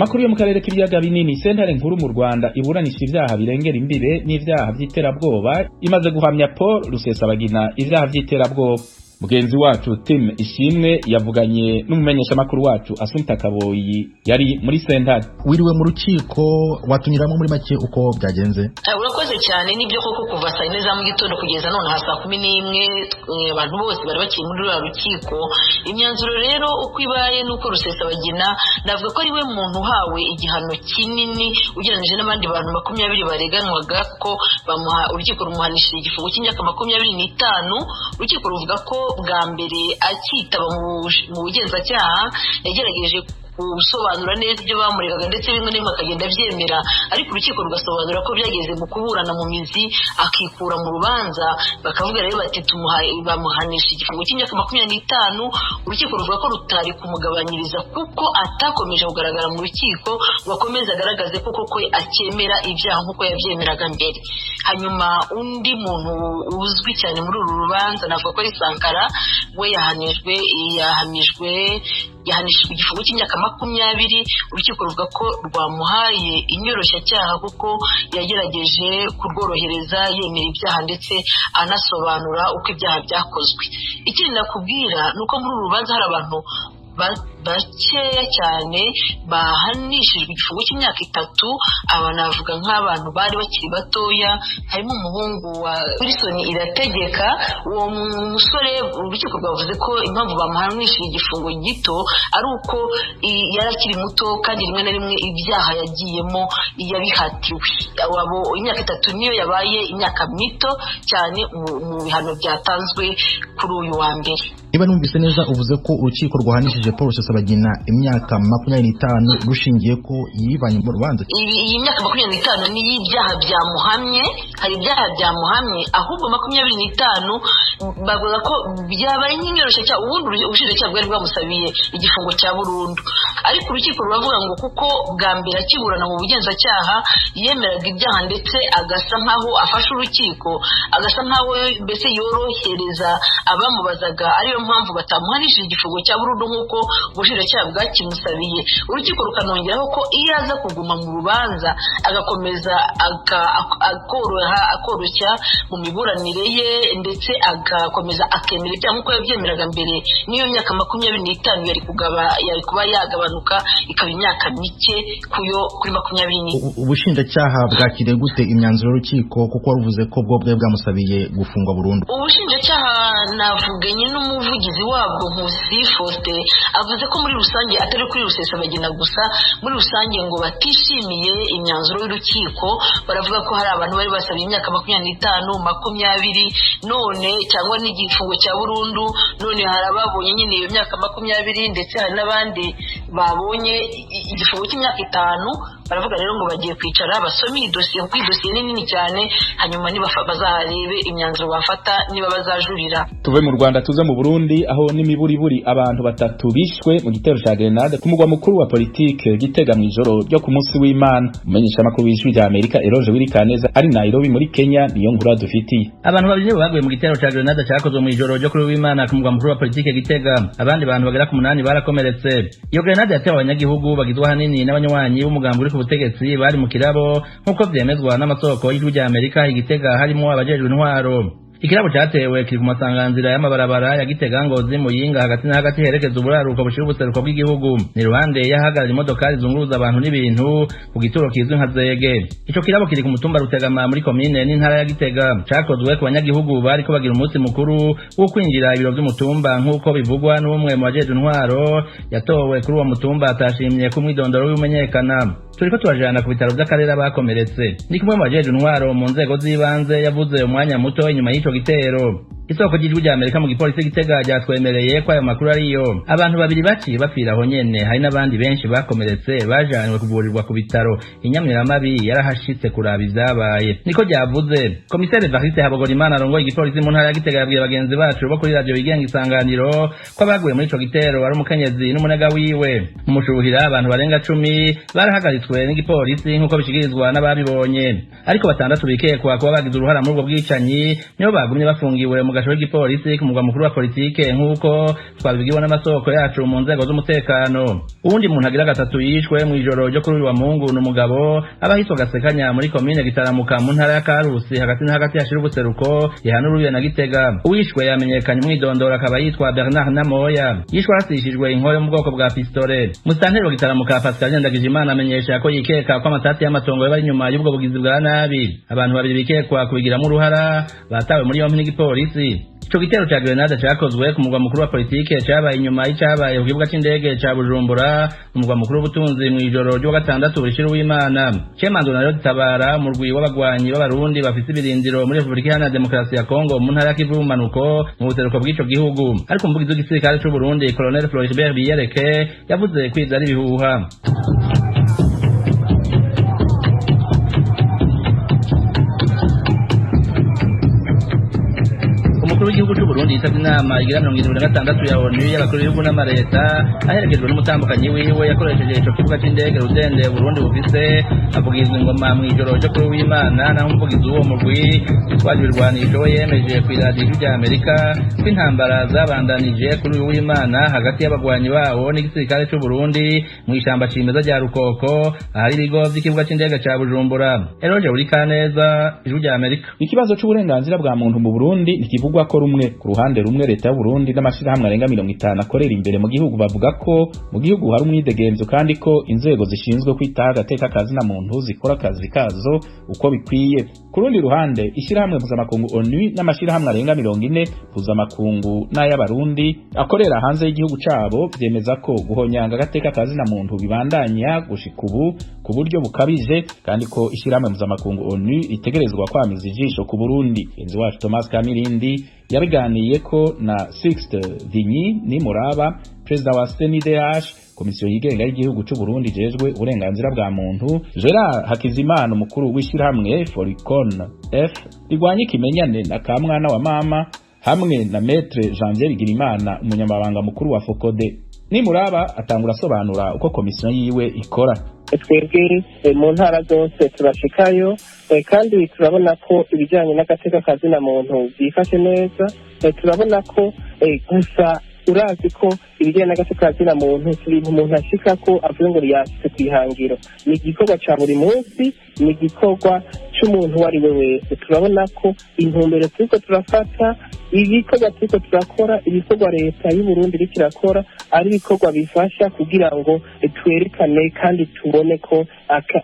Makuru yo mu karere k'ibiyaga binini, sentare nkuru mu Rwanda iburanisha ivyaha birengera imbibe n'ivyaha vy'iterabwoba imaze guhamya Paul Rusesabagina ivyaha vy'iterabwoba. Mugenzi wacu Tim Ishimwe yavuganye n'umumenyesha makuru wacu Asumta Kaboyi yari muri sentare. Wiriwe mu rukiko, watunyiramo muri make uko byagenze? Urakoze cyane, nibyo koko kuva saa 4 za mu gitondo kugeza none saa 11 abantu bose bari bakiri muri rukiko. Imyanzuro rero uko ibaye nuko Rusesabagina navuga ko ari we muntu hawe igihano kinini ugereranije n'abandi bantu 20 bareganwaga ko bamuha urukiko rumuhanishije igifungo cy'imyaka 25. Urukiko ruvuga ko bwa mbere akitaba mu bugenzacyaha yagerageje gusobanura neza ibyo bamuregaga ndetse bimwe n'imwe akagenda abyemera, ariko urukiko rugasobanura ko byageze mu kuburana mu mizi akikura mu rubanza. Bakavuga rero bati bamuhanisha igifungo cy'imyaka 25. Urukiko ruvuga ko rutari kumugabanyiriza kuko atakomeje kugaragara mu rukiko ngo akomeze agaragaze ko koko akemera ibyaha nk'uko yabyemeraga mbere. Hanyuma undi muntu uzwi cyane muri uru rubanza navuga ko ari Sankara, we yahanishijwe igifungo cy'imyaka 20. Urukiko ruvuga ko rwamuhaye inyoroshyacyaha kuko yagerageje kurworohereza yemera ibyaha ndetse anasobanura uko ibyaha byakozwe. Ikindi nakubwira nuko muri uru rubanza hari abantu bakeya cyane bahanishijwe igifungo cy'imyaka 3. Aba navuga nk'abantu bari bakiri batoya, harimo umuhungu wa Wilson Irategeka. Uwo musore urukiko rwavuze ko impamvu bamuhanishije igifungo gito ari uko yari akiri muto kandi rimwe na rimwe ibyaha yagiyemo yabihatiwe. Abo imyaka 3 niyo yabaye imyaka mito cyane mu bihano byatanzwe kuri uyu wa mbere. Niba numvise neza uvuze ko urukiko rwahanishije Paul Rusesabagina imyaka 25 rushingiye ko yibanye mu rubanza. Iyi myaka 25 ni y'ibyaha byamuhamye, hari ibyaha byamuhamye, ahubwo 25 bavuga ko byabaye nk'inyoroshe cya ubundi ubushinjacyaha bwari bwamusabiye igifungo cya burundu. Ariko urukiko ruravuga ngo kuko bwa mbere akiburana mu bugenzacyaha yemeraga ibyaha ndetse agasa nkaho afashe urukiko, agasa nkaho mbese yorohereza abamubazaga, ariyo mpamvu batamuhanishije igifungo cya burundu nk'uko ubushinjacyaha bwakimusabiye. Urukiko rukanongeraho ko iyo aza kuguma mu rubanza agakomeza akoroshya mu miburanire ye ndetse agakomeza akemera ibyaha nk'uko yabyemeraga mbere, niyo myaka 25 yari kuba yagabanuka ikaba imyaka mike kuri 20. Ubushinjacyaha bwakiriye gute imyanzuro y'urukiko kuko waruvuze ko bwo bwamusabiye gufungwa burundu? Ubushinjacyaha navuganye n'umuvugizi wabwo Nkusi Faustin avuze ko muri rusange atari kuri Rusesabagina gusa, muri rusange ngo batishimiye imyanzuro y'urukiko. Baravuga ko hari abantu bari basabiye imyaka 25, 20 none cyangwa n'igifungo cya burundu, none hari ababonye nyine iyo myaka 20 ndetse hari n'abandi babonye igifungo cy'imyaka 5. Baravuga rero ngo bagiye kwicara basome iyi dosiye kuko iyi dosiye ni nini cyane, hanyuma niba bazarebe imyanzuro bafata niba bazajurira. Tuve mu Rwanda tuze mu Burundi aho n'imiburiburi abantu 3 bishwe mu gitero cya grenade ku mugwa mukuru wa politike Gitega mu ijoro ryo ku munsi w'Imana. Umumenyesha makuru w'ijwi rya Amerika Eroje Wirikaneza ari Nairobi muri Kenya niyo nkuru dufitiye. Abantu 2 baguye mu gitero cya grenade cyakozwe mu ijoro ryo kuri w'Imana ku mugwa mukuru wa politike Gitega, abandi bantu bagera ku 8 barakomeretse. Iyo grenade yatewe abanyagihugu bagizwe hanini n'abanywanyi b'umugambi uri ku butegetsi bari mu kirabo nk'uko byemezwa n'amasoko y'ijwi rya Amerika. Igitega harimo abajejwe intwaro. Ikirabo cyatewe kiri ku masanganzira y'amabarabara ya Gitega Ngozi Muyinga hagati na hagati herekeza uburaruko bushira ubuseruko bw'igihugu. Ni ruhande yahagarara imodoka zizunguruza abantu n'ibintu ku gituro kizwi nka Zege. Ico kirabo kiri ku mutumba Rutegama muri komine n'intara ya Gitega, cakozwe ku banyagihugu bari ko bagira umunsi mukuru wo kwinjira ibiro by'umutumba nk'uko bivugwa n'umwe mu bajeje intwaro yatowe kuri uwo mutumba atashimye ku mwidondoro w'umenyekana. Turiko turajana ku bitaro by'akarere bakomeretse. Ni kumwe mu bajeje intwaro mu nzego z'ibanze yavuze umwanya muto inyuma y'ico gitero. Isoko ry'ijwi rya Amerika mu gipolisi Gitega ryatwemereye ko ayo makuru ariyo. Abantu 2 baciye bapfira aho nyene, hari n'abandi benshi bakomeretse bajanywe kuvurirwa ku bitaro. Inyamiramabi yarahashitse kuraba ivyabaye. Niko ryavuze. Komisere Evariste Habogorimana arongoye igipolisi mu ntara ya Gitega yabwiye bagenzi bacu bo kuri radio Igenga Isanganiro ko baguye muri ico gitero ari umukenyezi n'umunega wiwe. Mu mushuhira abantu barenga 10 barahagaritswe n'igipolisi nk'uko bishikirizwa n'ababibonye. Ariko 6 bikekwa kuba bagize uruhara muri ubwo bwicanyi nibo bagumye bafungiwe mu gasho w'igipolisi ku mugwa mukuru wa politike nk'uko twabibwiwe n'amasoko yacu mu nzego z'umutekano. Uwundi muntu agira gatatu yishwe mu ijoro ryo kuri uyu wa Mungu n'umugabo abahiswe Gasekanya muri komine Gitaramuka mu ntara ya Karusi hagati na hagati yashira ubuseruko yahanuruye na Gitega. Uwishwe yamenyekanye mwidondora akaba yitwa Bernard Namoya, yishwe hasishijwe inkoyo mu bwoko bwa pistole. Musantero Gitaramuka Pascal Ndagijimana amenyesha ko yikeka ko amatati y'amatongo bari nyuma y'ubwo bugizi bwa nabi. Abantu babiri bikekwa kubigiramo uruhara batawe muri yompi n'igipolisi. Ico gitero ca grenade cakozwe ku mugwa mukuru wa politike cabaye inyuma y'icabaye ku kibuga c'indege ca Bujumbura mu mugwa mukuru w'ubutunzi mw'ijoro ryo gatandatu rishira w'Imana. Cemanzo nayo Tabara mu rwi w'abagwanyi b'abarundi bafise ibirindiro muri Republika Iharanira Demokarasi ya Kongo mu ntara ya Kivu y'ubumanuko mu buseruko bw'ico gihugu. Ariko umuvugizi w'igisirikare c'u Burundi Colonel Floribert Biyereke yavuze ko ivyo ari ibihuha. Igihugu cy'u Burundi yitavye inama igira 76 ya ONU y'abakuru b'ibihugu n'amareta aherekejwe n'umutambukanyi wiwe yakoresheje ico kibuga c'indege Rudende Burundi bufise avugizwe ingoma mw'ijoro ryo kuri w'Imana naho umuvugizi w'uwo murwi witwaje ibirwanisho we yemeje kw'iradiyo rya Amerika ko intambara zabandanije kuri uyu w'Imana hagati y'abagwanyi bawo n'igisirikare cy'u Burundi mw'ishamba cimeza rya Rukoko ahari ibigo vy'ikibuga c'indege ca Bujumbura. Eroje uri kaneza ijuru rya Amerika. Ikibazo c'uburenganzira bwa muntu mu Burundi nikivugwa ko rumwe ku ruhande rumwe leta y'u Burundi n'amashirahamwe arenga 50 akorera imbere mu gihugu bavuga ko mu gihugu hari umwidegenzo kandi ko inzego zishinzwe kwitaho agateka kazi na muntu zikora akazi kazo uko bikwiye. Ku rundi ruhande ishirahamwe mpuzamakungu ONU n'amashirahamwe arenga 40 mpuzamakungu n'ay'abarundi akorera hanze y'igihugu cabo vyemeza ko guhonyanga agateka kazi na muntu bibandanya gushika ubu ku buryo bukabije kandi ko ishirahamwe mpuzamakungu ONU itegerezwa kwamiza ijisho ku Burundi. Enzi wacu Thomas Kamirindi yabiganiye ko na Sixte Vinyi ni Muraba president wa CNDH komisiyo yigenga y'igihugu cy'u Burundi jejwe uburenganzira bwa muntu, Gerard Hakizimana umukuru w'ishirahamwe Foricon F rigwanye kimenyane na kamwana wa mama hamwe na Maître Janvier Bigirimana umunyamabanga mukuru wa Focode. Ni Muraba atangura sobanura uko komisiyo yiwe ikora. Twebwe mu ntara zose turashikayo kandi turabona ko ibijyanye n'agateka kazi na muntu byifashe neza. Turabona ko gusa urazi ko ibijyanye n'agateka kazi na muntu ibintu umuntu ashika ko avuga ngo yashyize ku ihangiro, ni igikorwa cya buri munsi, ni igikorwa cy'umuntu uwo ari we wese. Turabona ko intumbero turiko turafata, ibikorwa turiko turakora, ibikorwa leta y'u Burundi iriko irakora ari ibikorwa bifasha kugira ngo twerekane kandi tubone ko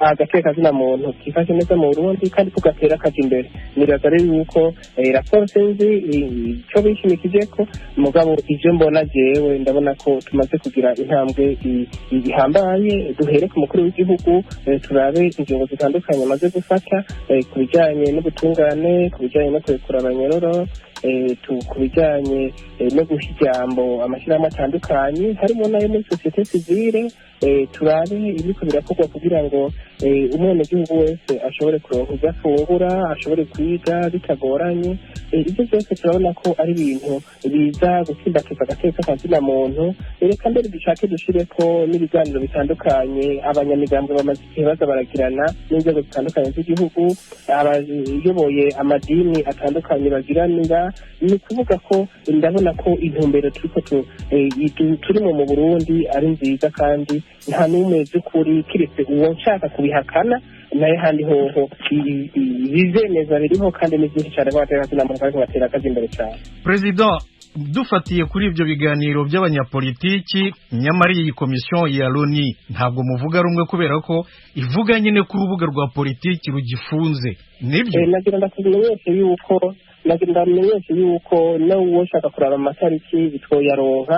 agateka kazi na muntu kifashe neza mu Burundi kandi ko gatera kaje imbere. Niraza rero yuko raporo sinzi ico bishimikije ko mugabo ivyo mbona jewe ndabona ko tumaze kugira intambwe ihambaye. Duhere ku mukuru w'igihugu turabe ingingo zitandukanye amaze gufata ku bijyanye n'ubutungane, ku bijyanye no kurekura abanyororo, ku bijyanye no guha ijambo amashyirahamwe atandukanye harimo n'ayo muri sosiyete sivile. Turabe ibiko birakorwa kugira ngo umwenegihugu wese ashobore kuronka ibyo afungura, ashobore kwiga bitagoranye. Ibyo byose turabona ko ari ibintu biza gutsimbataza agateka kazi na muntu. Reka mbere dushake dushire ko n'ibiganiro bitandukanye abanyamigambwe bamaze igihe baza baragirana n'inzego zitandukanye z'igihugu, abayoboye amadini atandukanye bagiranira. Ni ukuvuga ko ndabona ko intumbero turimo mu Burundi ari nziza kandi nta n'umwe by'ukuri kiretse uwo nshaka kubihakana naye handi hoho bizemeza biriho kandi ni byinshi cyane ko batera akazi kandi batera akazi imbere cyane. President, dufatiye kuri ibyo biganiro by'abanyapolitiki, nyamara iyi komisiyo ya Loni ntabwo muvuga rumwe kubera ko ivuga nyine ku rubuga rwa politiki rugifunze, nibyo? Nagira ndamenyeshe yuko n'uwo ushaka kuraba amatariki bitwoyaronka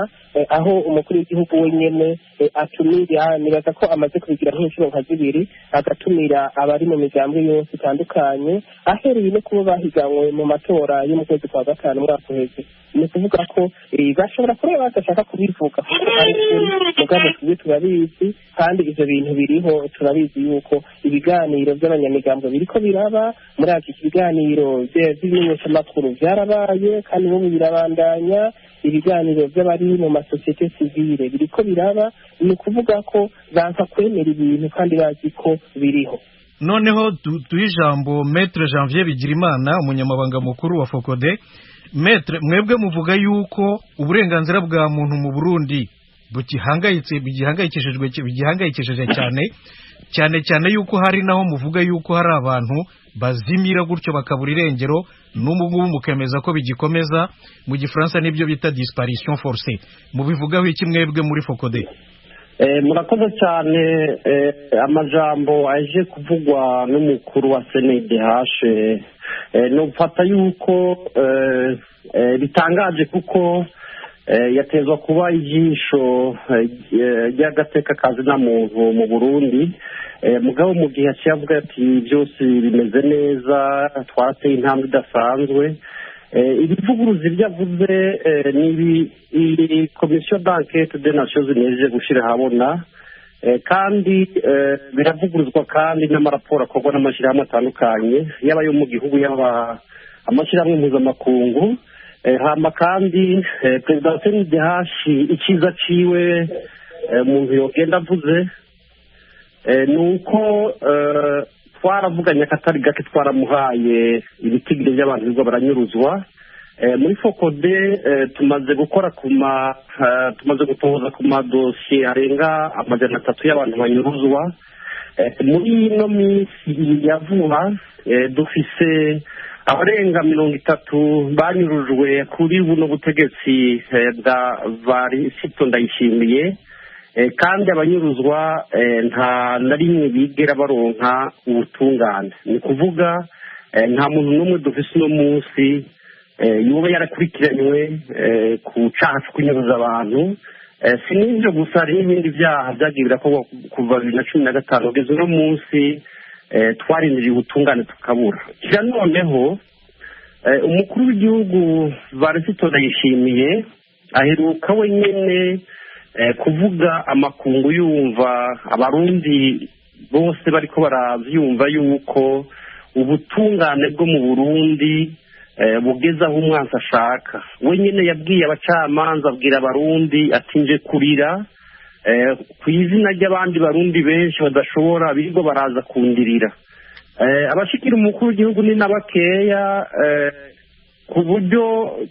aho umukuru w'igihugu wenyene atumira. Nibaza ko amaze kubigira nk'inshuro nka zibiri, agatumira abari mu migambwe yose itandukanye ahereye no kuba bahiganwe mu matora yo mu kwezi kwa gatanu mwaka uheze. Ni ukuvuga ko bashobora kuba badashaka kubivuga kuko ari kuri mugabo tujye turabizi kandi ivyo bintu biriho. Turabizi yuko ibiganiro by'abanyamigambwe biriko biraba muri iki kiganiro by'imenyeshamakuru byarabaye kandi n'ubu birabandanya. Ibiganiro by'abari mu masosiyete sivile biriko biraba. Ni ukuvuga ko banka kwemera ibintu kandi bazi ko biriho. Noneho duhe ijambo Maître Janvier Bigirimana umunyamabanga mukuru wa Focode. Maître, mwebwe muvuga yuko uburenganzira bwa muntu mu Burundi bugihangayikishije cyane yuko hari naho muvuga yuko hari abantu bazimira gutyo bakabura irengero, n'ubu ngubu mukemeza ko bigikomeza, mu gifaransa nibyo bita disparition forcée. Mubivugaho iki mwebwe muri Focode? Murakoze cyane. Amajambo aje kuvugwa n'umukuru wa CNDH nufata yuko bitangaje kuko yatezwa kuba ijisho ry'agateka kazi na muntu mu Burundi. Mugabo mu gihe avuga ati byose bimeze neza, twateye intambwe idasanzwe. Ibivuguruzi byavuze ni Commission d'enquête des Nations Unies gushira habona, kandi biravuguruzwa kandi n'amaraporo akorwa n'amashyirahamwe atandukanye yaba yo mu gihugu yaba amashyirahamwe mpuzamakungu. Hama kandi Perezida wa CNDH ikiza ciwe umuntu yogenda avuze nuko twaravuganye akatari gake, twaramuhaye ibitigire by'abantu bigo baranyuruzwa. Muri Focode tumaze gukora tumaze gutoza ku madosiye arenga 300 y'abantu banyuruzwa. Muri ino minsi ya vuba dufise abarenga 30 banyurujwe kuri buno butegetsi bwa Varisito Ndayishimiye, kandi abanyuruzwa nta na rimwe bigera baronka ubutungane. Ni kuvuga nta muntu n'umwe dufise uno munsi yoba yarakurikiranywe ku cyaha cyo kunyuruza abantu. Si n'ibyo gusa, hari n'ibindi byaha byagiye birakorwa kuva 2015 kugeza uno munsi twarindiriye ubutungane tukabura. Kira noneho umukuru w'igihugu Varisito Ndayishimiye aheruka wenyene kuvuga amakungu yumva, abarundi bose bariko baravyumva yuko ubutungane bwo mu Burundi bugeza aho umwansi ashaka. Wenyene yabwiye abacamanza, abwira abarundi ati nje kurira ku izina ry'abandi barundi benshi badashobora birirwa baraza kundirira. Abashikira umukuru w'igihugu ni nabakeya, ku buryo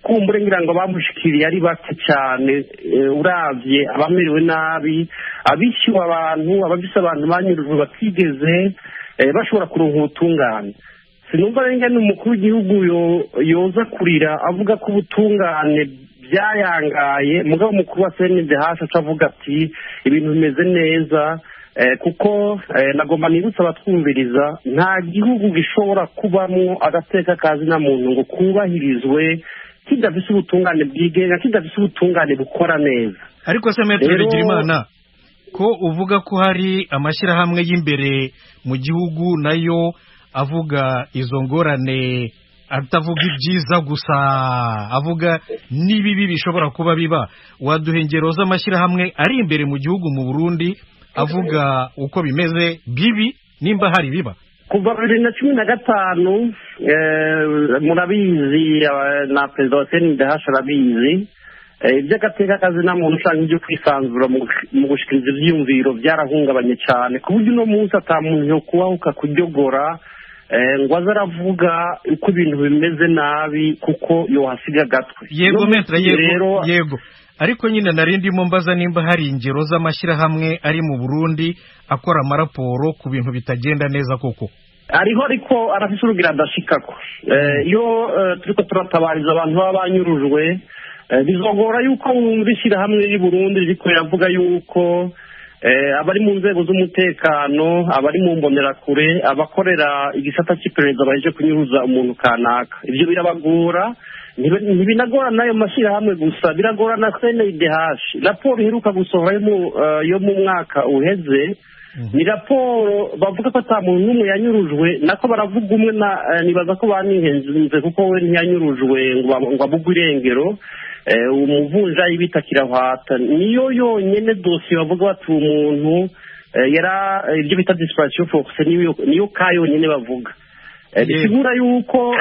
kumbure ngira ngo bamushikiriye ari bake cyane. Uravye abamerewe nabi, abishyuwe abantu, abafise abantu banyurujwe batigeze bashobora kuronka ubutungane. Sinumva rengane umukuru w'igihugu yoza kurira avuga ko ubutungane byayangaye, mugabo umukuru wa CNDH avuga ati ibintu bimeze neza. Kuko nagomba nibutsa abatwumviriza, nta gihugu gishobora kubamo agateka kazi na muntu ngo kubahirizwe kidafise ubutungane bwigenga, kidafise ubutungane bukora neza. Ariko se Maître Bigirimana, ko uvuga ko hari amashyirahamwe y'imbere mu gihugu nayo avuga izo ngorane, atavuga ibyiza gusa, avuga n'ibibi bishobora kuba biba, waduha ingero z'amashyirahamwe ari imbere mu gihugu mu Burundi avuga uko bimeze bibi, nimba hari biba? Kuva 2015 murabizi na Perezida wa CNDH arabizi, iby'agateka kazi na muntu cyangwa ibyo kwisanzura mu gushikiriza ivyiyumviro byarahungabanye cyane, ku buryo uno munsi ata muntu yo kubahuka kuryogora ngo aze aravuga uko ibintu bimeze nabi kuko yohasiga gatwe. Yego Maître, yego. Ariko nyine narindimo mbaza nimba hari ingero z'amashyirahamwe ari mu Burundi akora amaraporo ku bintu bitagenda neza koko. Ariho ariko arafise urugira adashikako. Iyo turiko turatabariza abantu baba banyurujwe, bizogora yuko bishyirahamwe y'u Burundi riko yavuga yuko abari mu nzego z'umutekano, abari mu mbonerakure, abakorera igisata cy'iperereza baje kunyuruza umuntu kanaka. Ibyo birabagora. Ntibinagora nayo mashyirahamwe gusa, biragora na CNDH. Raporo iheruka gusohora yo mu mwaka uheze, ni raporo bavuga ko ata muntu n'umwe yanyurujwe, nako baravuga umwe nibaza ko banihenze kuko we ntiyanyurujwe ngo abugwe irengero. Umuvunja y'ibita kirahwata niyo yonyene dosiye bavuga bati umuntu ibyo bita disparition forcée niyo kayonyene bavuga. Bisigura yuko